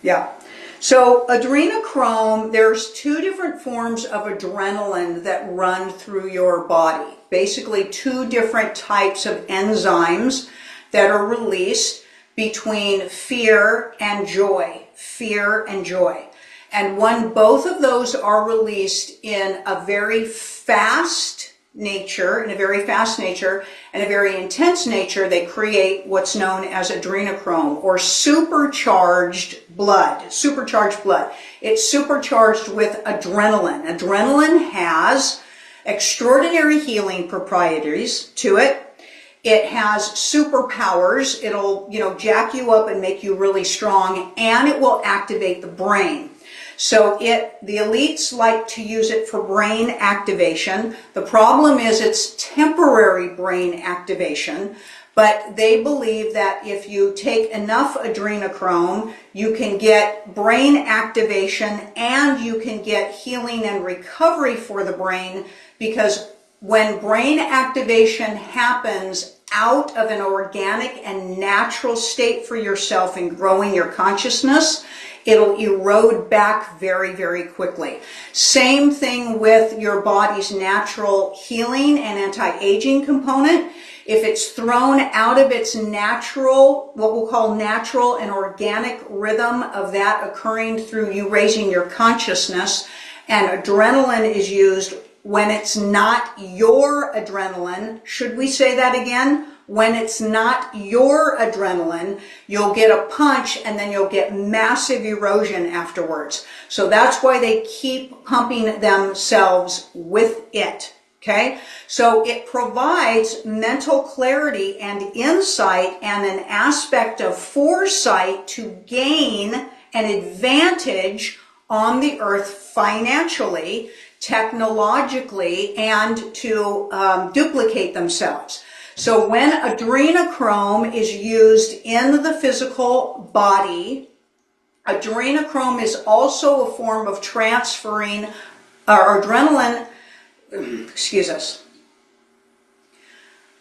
Yeah. So adrenochrome, there's two different forms of adrenaline that run through your body. Basically, two different types of enzymes that are released between fear and joy. Fear and joy. And when both of those are released in a very fast nature, and a very intense nature, they create what's known as adrenochrome, or supercharged blood. Supercharged blood. It's supercharged with adrenaline. Adrenaline has extraordinary healing properties to it. It has superpowers. It'll, jack you up and make you really strong, and it will activate the brain. So the elites like to use it for brain activation. The problem is it's temporary brain activation, but they believe that if you take enough adrenochrome, you can get brain activation and you can get healing and recovery for the brain, because when brain activation happens out of an organic and natural state for yourself in growing your consciousness, it'll erode back very, very quickly. Same thing with your body's natural healing and anti-aging component. If it's thrown out of its natural, what we'll call natural and organic rhythm of that occurring through you raising your consciousness, and adrenaline is used when it's not your adrenaline. Should we say that again? When it's not your adrenaline, you'll get a punch and then you'll get massive erosion afterwards. So that's why they keep pumping themselves with it. Okay? So it provides mental clarity and insight and an aspect of foresight to gain an advantage on the earth financially, technologically, and to duplicate themselves. So when adrenochrome is used in the physical body, adrenochrome is also a form of transferring adrenaline,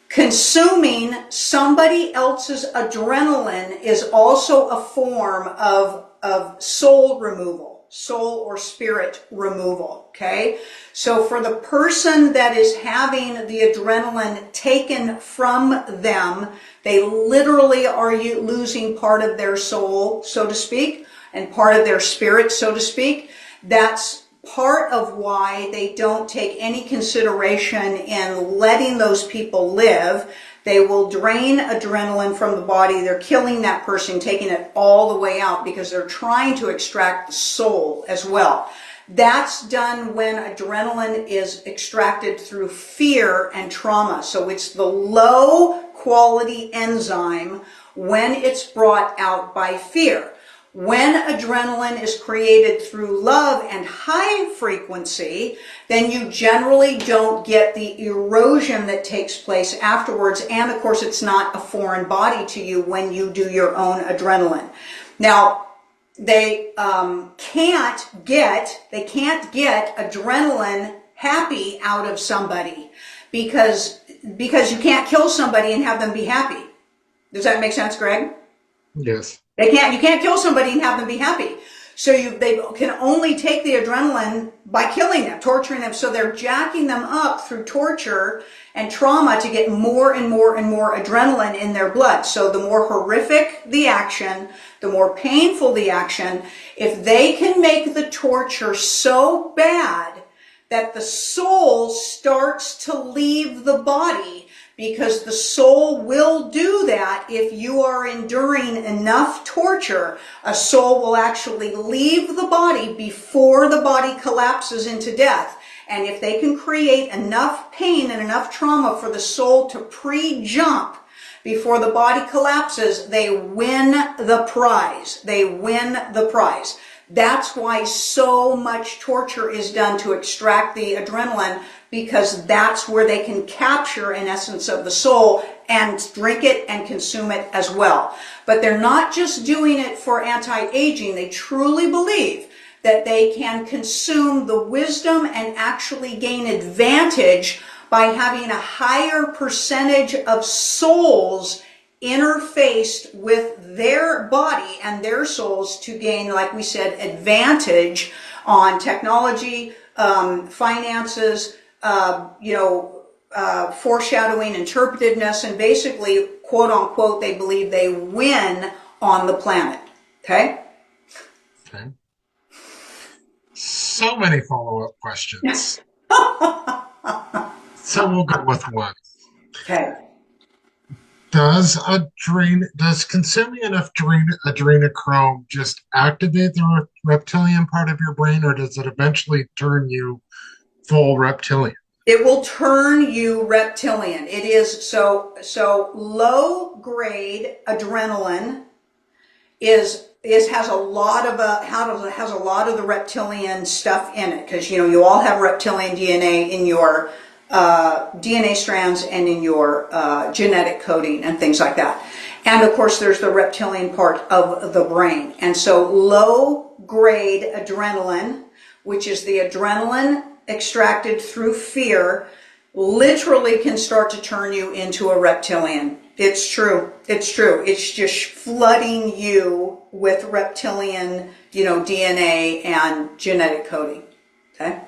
consuming somebody else's adrenaline is also a form of soul removal, soul or spirit removal, okay? So for the person that is having the adrenaline taken from them, they literally are losing part of their soul, so to speak, and part of their spirit, so to speak. That's part of why they don't take any consideration in letting those people live. They will drain adrenaline from the body. They're killing that person, taking it all the way out, because they're trying to extract the soul as well. That's done when adrenaline is extracted through fear and trauma. So it's the low quality enzyme when it's brought out by fear. When adrenaline is created through love and high frequency, then you generally don't get the erosion that takes place afterwards. And of course, it's not a foreign body to you when you do your own adrenaline. Now, they can't get adrenaline happy out of somebody because you can't kill somebody and have them be happy. Does that make sense, Greg? Yes. You can't kill somebody and have them be happy. So they can only take the adrenaline by killing them, torturing them. So they're jacking them up through torture and trauma to get more and more and more adrenaline in their blood. So the more horrific the action, the more painful the action, if they can make the torture so bad that the soul starts to leave the body, because the soul will do that if you are enduring enough torture. A soul will actually leave the body before the body collapses into death. And if they can create enough pain and enough trauma for the soul to pre-jump before the body collapses, they win the prize. They win the prize. That's why so much torture is done to extract the adrenaline, because that's where they can capture an essence of the soul and drink it and consume it as well. But they're not just doing it for anti-aging. They truly believe that they can consume the wisdom and actually gain advantage by having a higher percentage of souls interfaced with their body and their souls to gain, like we said, advantage on technology, finances, foreshadowing, interpretativeness, and basically, quote unquote, they believe they win on the planet. Okay? Okay. So many follow-up questions. So we'll go with one. Okay. Does consuming enough adrenochrome just activate the reptilian part of your brain, or does it eventually turn you full reptilian? It will turn you reptilian. It is so low grade adrenaline has a lot of the reptilian stuff in it, because you all have reptilian DNA in your DNA strands and in your genetic coding and things like that. And of course, there's the reptilian part of the brain. And so low grade adrenaline, which is the adrenaline extracted through fear, literally can start to turn you into a reptilian. It's true. It's true. It's just flooding you with reptilian, DNA and genetic coding. Okay?